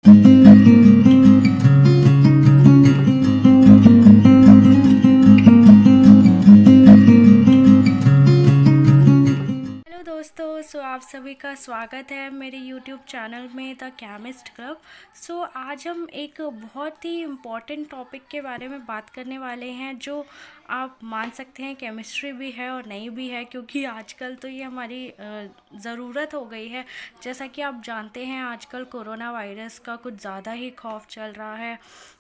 Hello दोस्तों, आप सभी का स्वागत है मेरे यूट्यूब चैनल में द केमिस्ट क्लब। आज हम एक बहुत ही इम्पॉर्टेंट टॉपिक के बारे में बात करने वाले हैं, जो आप मान सकते हैं केमिस्ट्री भी है और नहीं भी है, क्योंकि आजकल तो ये हमारी ज़रूरत हो गई है। जैसा कि आप जानते हैं, आजकल कोरोना वायरस का कुछ ज़्यादा ही खौफ चल रहा है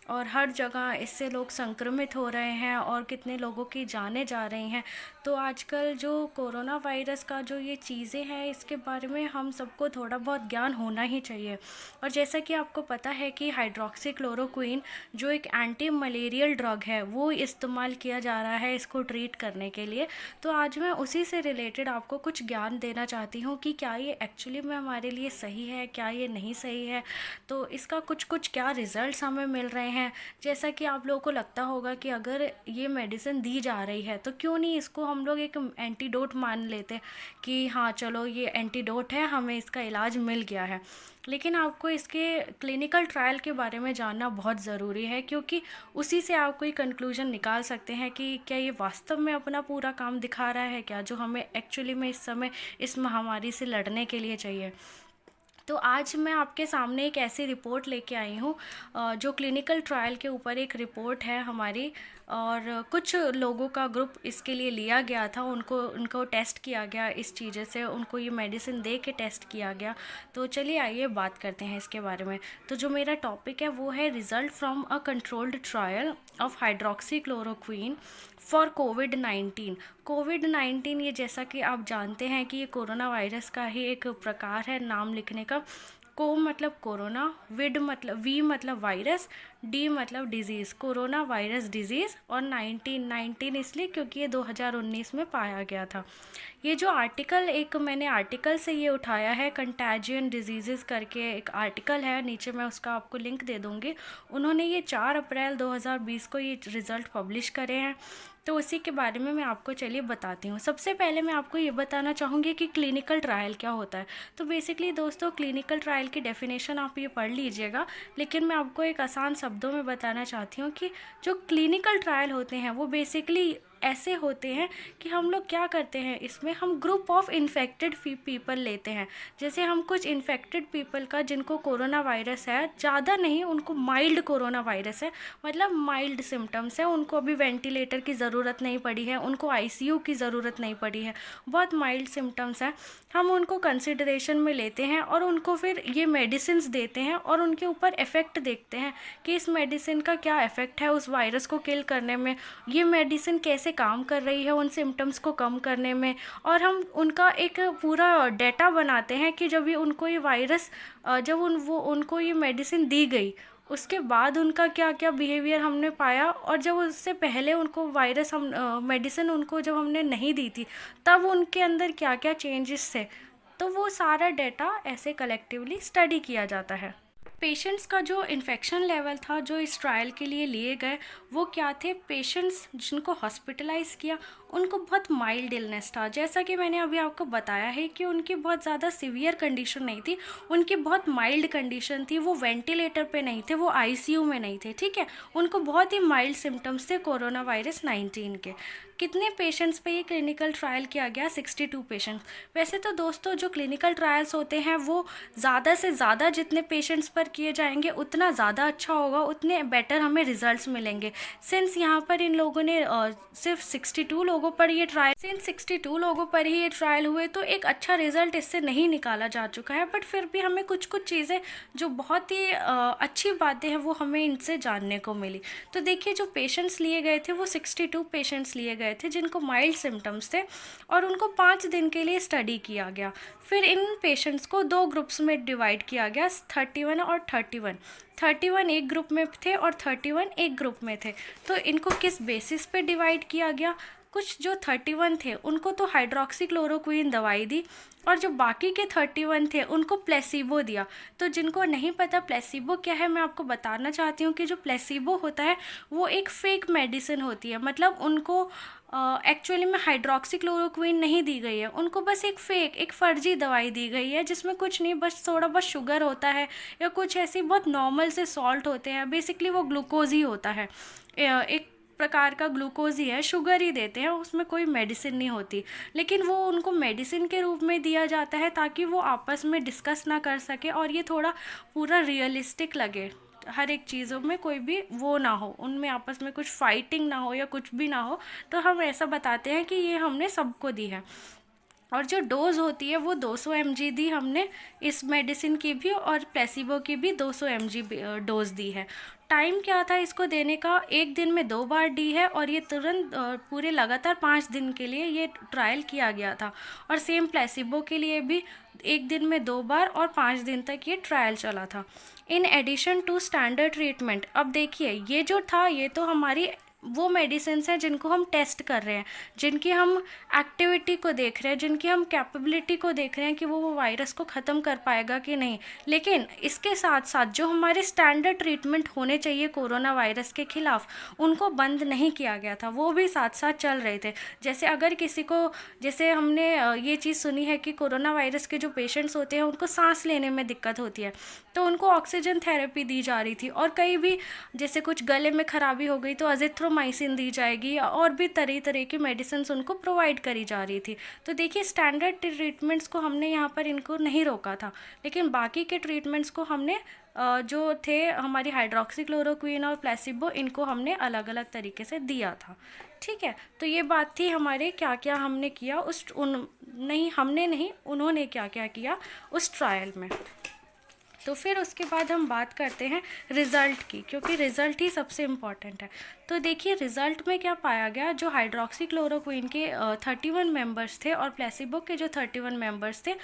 और हर जगह इससे लोग संक्रमित हो रहे हैं और कितने लोगों की जानें जा रही हैं। तो आजकल जो कोरोना वायरस का जो ये चीज़ें हैं, इसके बारे में हम सबको थोड़ा बहुत ज्ञान होना ही चाहिए। और जैसा कि आपको पता है कि हाइड्रोक्सीक्लोरोक्वीन जो एक एंटी मलेरियल ड्रग है, वो इस्तेमाल किया जा रहा है इसको ट्रीट करने के लिए। तो आज मैं उसी से रिलेटेड आपको कुछ ज्ञान देना चाहती हूँ कि क्या ये एक्चुअली में हमारे लिए सही है, क्या ये नहीं सही है, तो इसका कुछ कुछ क्या रिज़ल्ट्स हमें मिल रहे हैं। जैसा कि आप लोगों को लगता होगा कि अगर ये मेडिसिन दी जा रही है तो क्यों नहीं इसको हम लोग एक एंटीडोट मान लेते कि हाँ चलो ये एंटीडोट है, हमें इसका इलाज मिल गया है। लेकिन आपको इसके क्लिनिकल ट्रायल के बारे में जानना बहुत ज़रूरी है, क्योंकि उसी से आप कोई कंक्लूजन निकाल सकते हैं कि क्या ये वास्तव में अपना पूरा काम दिखा रहा है, क्या जो हमें एक्चुअली में इस समय इस महामारी से लड़ने के लिए चाहिए। तो आज मैं आपके सामने एक ऐसी रिपोर्ट लेके आई हूँ, जो क्लिनिकल ट्रायल के ऊपर एक रिपोर्ट है हमारी। और कुछ लोगों का ग्रुप इसके लिए लिया गया था, उनको टेस्ट किया गया, इस चीज़ से उनको ये मेडिसिन दे के टेस्ट किया गया। तो चलिए आइए बात करते हैं इसके बारे में। तो जो मेरा टॉपिक है वो है result from a controlled trial of hydroxychloroquine for कोविड-19। ये जैसा कि आप जानते हैं कि ये कोरोना वायरस का ही एक प्रकार है नाम लिखने का। को मतलब कोरोना, वी मतलब वायरस, डी मतलब डिज़ीज़, कोरोना वायरस डिज़ीज़, और 19 इसलिए क्योंकि ये 2019 में पाया गया था। ये जो मैंने आर्टिकल से ये उठाया है, कंटैजियन डिजीज़ करके एक आर्टिकल है, नीचे मैं उसका आपको लिंक दे दूँगी। उन्होंने ये 4 अप्रैल 2020 को ये रिज़ल्ट पब्लिश करे हैं। तो उसी के बारे में मैं आपको चलिए बताती हूँ। सबसे पहले मैं आपको ये बताना चाहूँगी कि क्लिनिकल ट्रायल क्या होता है। तो बेसिकली दोस्तों, क्लिनिकल ट्रायल की डेफिनेशन आप ये पढ़ लीजिएगा, लेकिन मैं आपको एक आसान शब्दों में बताना चाहती हूँ कि जो क्लिनिकल ट्रायल होते हैं वो बेसिकली ऐसे होते हैं कि हम लोग क्या करते हैं, इसमें हम ग्रुप ऑफ इन्फेक्टेड पीपल लेते हैं। जैसे हम कुछ इन्फेक्टेड पीपल का, जिनको कोरोना वायरस है, ज़्यादा नहीं, उनको माइल्ड कोरोना वायरस है, मतलब माइल्ड सिम्टम्स है, उनको अभी वेंटिलेटर की ज़रूरत नहीं पड़ी है, उनको आईसीयू की ज़रूरत नहीं पड़ी है, बहुत माइल्ड सिम्टम्स हैं। हम उनको कंसिडरेशन में लेते हैं और उनको फिर ये मेडिसिन देते हैं और उनके ऊपर इफ़ेक्ट देखते हैं कि इस मेडिसिन का क्या इफ़ेक्ट है उस वायरस को किल करने में, ये मेडिसिन कैसे काम कर रही है उन सिम्टम्स को कम करने में। और हम उनका एक पूरा डेटा बनाते हैं कि जब ये उनको ये वायरस जब उनको ये मेडिसिन दी गई, उसके बाद उनका क्या क्या बिहेवियर हमने पाया, और जब उससे पहले उनको वायरस हम मेडिसिन उनको जब हमने नहीं दी थी, तब उनके अंदर क्या क्या चेंजेस थे। तो वो सारा डेटा ऐसे कलेक्टिवली स्टडी किया जाता है। पेशेंट्स का जो इन्फेक्शन लेवल था जो इस ट्रायल के लिए लिए गए, वो क्या थे, पेशेंट्स जिनको हॉस्पिटलाइज किया उनको बहुत माइल्ड इलनेस था। जैसा कि मैंने अभी आपको बताया है कि उनकी बहुत ज़्यादा सीवियर कंडीशन नहीं थी, उनकी बहुत माइल्ड कंडीशन थी, वो वेंटिलेटर पे नहीं थे, वो आईसीयू में नहीं थे, ठीक है। उनको बहुत ही माइल्ड सिम्टम्स थे कोरोना वायरस 19 के। कितने पेशेंट्स पे ये क्लिनिकल ट्रायल किया गया, 62 पेशेंट्स। वैसे तो दोस्तों, जो क्लिनिकल ट्रायल्स होते हैं वो ज़्यादा से ज़्यादा जितने पेशेंट्स पर किए जाएंगे उतना ज़्यादा अच्छा होगा, उतने बेटर हमें रिजल्ट्स मिलेंगे। सिंस यहाँ पर इन लोगों ने सिर्फ 62 लोगों पर ही ये ट्रायल हुए, तो एक अच्छा रिजल्ट इससे नहीं निकाला जा चुका है। बट फिर भी हमें कुछ कुछ चीज़ें जो बहुत ही अच्छी बातें हैं वो हमें इनसे जानने को मिली। तो देखिए, जो पेशेंट्स लिए गए थे वो 62 पेशेंट्स लिए गए थे जिनको माइल्ड सिम्टम्स थे, और उनको 5 दिन के लिए स्टडी किया गया। फिर इन पेशेंट्स को 2 ग्रुप्स में डिवाइड किया गया, 31 और 31 एक ग्रुप में थे और 31 एक ग्रुप में थे। तो इनको किस बेसिस पे डिवाइड किया गया, कुछ जो 31 थे उनको तो हाइड्रोक्सीक्लोरोक्वीन दवाई दी, और जो बाकी के 31 थे उनको प्लेसिबो दिया। तो जिनको नहीं पता प्लेसिबो क्या है, मैं आपको बताना चाहती हूँ कि जो प्लेसिबो होता है वो एक फेक मेडिसिन होती है। मतलब उनको एक्चुअली में हाइड्रोक्सीक्लोरोक्विन नहीं दी गई है, उनको बस एक फर्जी दवाई दी गई है जिसमें कुछ नहीं, बस थोड़ा बहुत शुगर होता है या कुछ ऐसी बहुत नॉर्मल से सॉल्ट होते हैं, बेसिकली वो ग्लूकोज ही होता है, एक प्रकार का ग्लूकोज ही है, शुगर ही देते हैं, उसमें कोई मेडिसिन नहीं होती। लेकिन वो उनको मेडिसिन के रूप में दिया जाता है ताकि वो आपस में डिस्कस ना कर सके और ये थोड़ा पूरा रियलिस्टिक लगे, हर एक चीज़ों में कोई भी वो ना हो, उनमें आपस में कुछ फाइटिंग ना हो या कुछ भी ना हो, तो हम ऐसा बताते हैं कि ये हमने सबको दी है। और जो डोज़ होती है वो 200 mg दी हमने इस मेडिसिन की भी, और प्लेसिबो की भी 200 mg डोज़ दी है। टाइम क्या था इसको देने का, एक दिन में 2 बार दी है, और ये तुरंत पूरे लगातार 5 दिन के लिए ये ट्रायल किया गया था। और सेम प्लेसिबो के लिए भी एक दिन में 2 बार और 5 दिन तक ये ट्रायल चला था। In addition to standard treatment, अब देखिए ये जो था ये तो हमारी वो मेडिसिन हैं जिनको हम टेस्ट कर रहे हैं, जिनकी हम एक्टिविटी को देख रहे हैं, जिनकी हम कैपेबिलिटी को देख रहे हैं कि वो वायरस को ख़त्म कर पाएगा कि नहीं। लेकिन इसके साथ साथ जो हमारे स्टैंडर्ड ट्रीटमेंट होने चाहिए कोरोना वायरस के ख़िलाफ़, उनको बंद नहीं किया गया था, वो भी साथ साथ चल रहे थे। जैसे अगर किसी को, जैसे हमने ये चीज़ सुनी है कि कोरोना वायरस के जो पेशेंट्स होते हैं उनको सांस लेने में दिक्कत होती है, तो उनको ऑक्सीजन थेरेपी दी जा रही थी, और कई भी जैसे कुछ गले में ख़राबी हो गई तो अजिथ्रोमाइसिन दी जाएगी, और भी तरह तरह की मेडिसिन उनको प्रोवाइड करी जा रही थी। तो देखिए स्टैंडर्ड ट्रीटमेंट्स को हमने यहाँ पर इनको नहीं रोका था, लेकिन बाकी के ट्रीटमेंट्स को हमने जो थे हमारी हाइड्रोक्सीक्लोरोक्विन और प्लेसिबो, इनको हमने अलग अलग तरीके से दिया था। ठीक है, तो ये बात थी हमारे क्या क्या हमने किया उन्होंने क्या क्या किया उस ट्रायल में। तो फिर उसके बाद हम बात करते हैं रिज़ल्ट की, क्योंकि रिज़ल्ट ही सबसे इम्पॉर्टेंट है। तो देखिए रिज़ल्ट में क्या पाया गया, जो हाइड्रोक्सीक्लोरोक्विन के 31 मेंबर्स थे और प्लेसिबो के जो 31 मेंबर्स थे।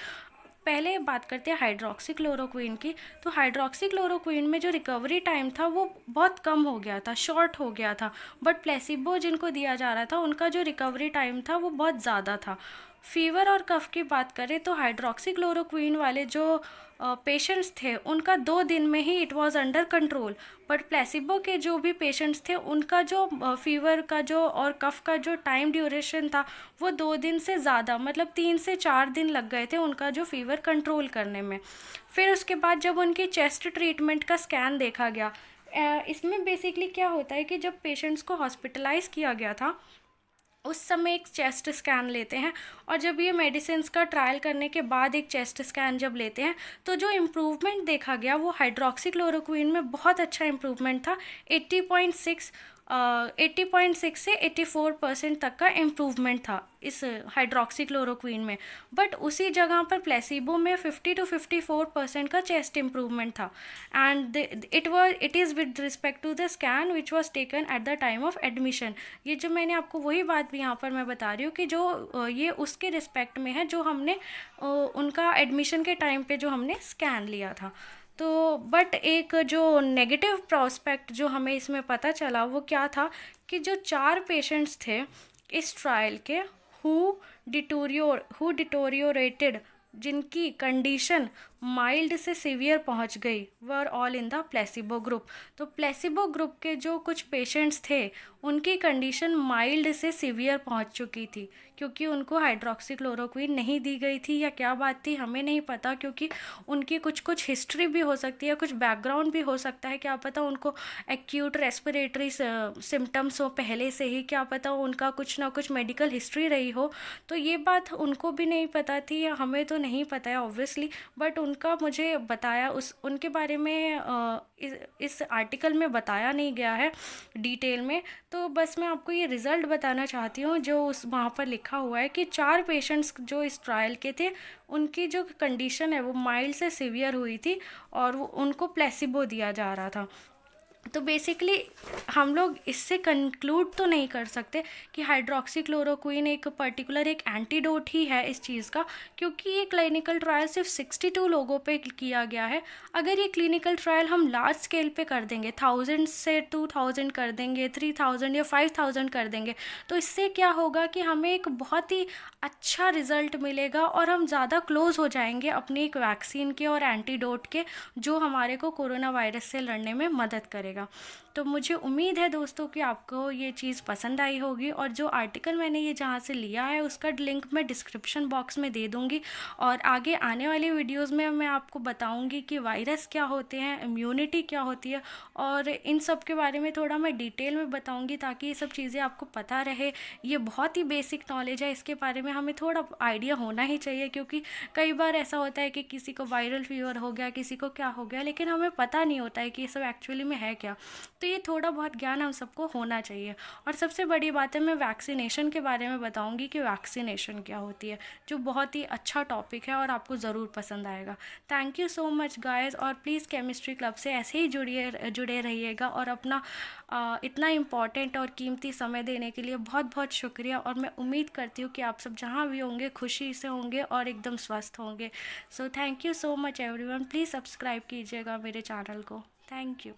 पहले बात करते हैं हाइड्रोक्सीक्लोरोक्विन की। तो हाइड्रोक्सीक्लोरोक्विन में जो रिकवरी टाइम था वो बहुत कम हो गया था, शॉर्ट हो गया था, बट प्लेसिबो जिनको दिया जा रहा था उनका जो रिकवरी टाइम था वो बहुत ज़्यादा था। फीवर और कफ की बात करें तो हाइड्रोक्सीक्लोरोक्विन वाले जो पेशेंट्स थे उनका 2 दिन में ही it was under control, but placebo के जो भी पेशेंट्स थे उनका जो फीवर का जो और कफ का जो टाइम ड्यूरेशन था वो 2 दिन से ज़्यादा, मतलब 3 से 4 दिन लग गए थे उनका जो फीवर कंट्रोल करने में। फिर उसके बाद जब उनकी चेस्ट ट्रीटमेंट का स्कैन देखा गया, इसमें बेसिकली क्या होता है कि जब पेशेंट्स को हॉस्पिटलाइज किया गया था उस समय एक चेस्ट स्कैन लेते हैं, और जब ये मेडिसिन्स का ट्रायल करने के बाद एक चेस्ट स्कैन जब लेते हैं तो जो इम्प्रूवमेंट देखा गया वो हाइड्रोक्सीक्लोरोक्विन में बहुत अच्छा इम्प्रूवमेंट था। 80.6 से 84% तक का इम्प्रूवमेंट था इस हाइड्रोक्सीक्लोरोक्विन में, बट उसी जगह पर प्लेसिबो में 50 to 54% का चेस्ट इम्प्रूवमेंट था। And it is with respect to the scan which was taken at the time of admission. ये जो मैंने आपको वही बात भी यहाँ पर मैं बता रही हूँ कि जो ये उसके रिस्पेक्ट में है जो हमने उनका एडमिशन के टाइम पे जो हमने स्कैन लिया था। तो बट एक जो नेगेटिव प्रोस्पेक्ट जो हमें इसमें पता चला वो क्या था कि जो 4 पेशेंट्स थे इस ट्रायल के हु डिटोरियोरेटेड, जिनकी कंडीशन माइल्ड से सीवियर पहुंच गई, were all in the placebo group. तो प्लेसिबो ग्रुप के जो कुछ पेशेंट्स थे उनकी कंडीशन माइल्ड से सीवियर पहुंच चुकी थी, क्योंकि उनको हाइड्रोक्सीक्लोरोक्विन नहीं दी गई थी या क्या बात थी हमें नहीं पता, क्योंकि उनकी कुछ हिस्ट्री भी हो सकती है, कुछ बैकग्राउंड भी हो सकता है, क्या पता उनको एक्यूट रेस्पिरेटरी सिम्टम्स हो पहले से ही, क्या पता उनका कुछ ना कुछ मेडिकल हिस्ट्री रही हो। तो ये बात उनको भी नहीं पता थी या हमें तो नहीं पता है ऑब्वियसली, बट उनका मुझे बताया उनके बारे में इस आर्टिकल में बताया नहीं गया है डिटेल में। तो बस मैं आपको ये रिज़ल्ट बताना चाहती हूँ जो वहाँ पर लिखा हुआ है कि 4 पेशेंट्स जो इस ट्रायल के थे उनकी जो कंडीशन है वो माइल्ड से सीवियर हुई थी और उनको प्लेसिबो दिया जा रहा था। तो बेसिकली हम लोग इससे कंक्लूड तो नहीं कर सकते कि हाइड्रोक्सीक्लोरोक्विन एक पर्टिकुलर एक एंटीडोट ही है इस चीज़ का, क्योंकि ये क्लिनिकल ट्रायल सिर्फ 62 लोगों पे किया गया है। अगर ये क्लिनिकल ट्रायल हम लार्ज स्केल पे कर देंगे, 1000 से 2000 कर देंगे, 3000 या 5000 कर देंगे, तो इससे क्या होगा कि हमें एक बहुत ही अच्छा रिजल्ट मिलेगा और हम ज़्यादा क्लोज हो जाएंगे अपनी एक वैक्सीन के और एंटीडोट के, जो हमारे को कोरोना वायरस से लड़ने में मदद करेगा। रहेगा। तो मुझे उम्मीद है दोस्तों कि आपको ये चीज़ पसंद आई होगी, और जो आर्टिकल मैंने ये जहाँ से लिया है उसका लिंक मैं डिस्क्रिप्शन बॉक्स में दे दूँगी, और आगे आने वाली वीडियोज़ में मैं आपको बताऊँगी कि वायरस क्या होते हैं, इम्यूनिटी क्या होती है, और इन सब के बारे में थोड़ा मैं डिटेल में बताऊँगी ताकि ये सब चीज़ें आपको पता रहे। ये बहुत ही बेसिक नॉलेज है, इसके बारे में हमें थोड़ा आइडिया होना ही चाहिए, क्योंकि कई बार ऐसा होता है कि किसी को वायरल फीवर हो गया, किसी को क्या हो गया, लेकिन हमें पता नहीं होता है कि ये सब एक्चुअली में है क्या। तो ये थोड़ा बहुत ज्ञान हम सबको होना चाहिए। और सबसे बड़ी बात है, मैं वैक्सीनेशन के बारे में बताऊंगी कि वैक्सीनेशन क्या होती है, जो बहुत ही अच्छा टॉपिक है और आपको ज़रूर पसंद आएगा। Thank you so much guys, और प्लीज़ केमिस्ट्री क्लब से ऐसे ही जुड़े रहिएगा, और अपना इतना इम्पॉर्टेंट और कीमती समय देने के लिए बहुत बहुत शुक्रिया। और मैं उम्मीद करती हूँ कि आप सब जहाँ भी होंगे खुशी से होंगे और एकदम स्वस्थ होंगे। So thank you so much everyone, please subscribe कीजिएगा मेरे चैनल को। Thank you.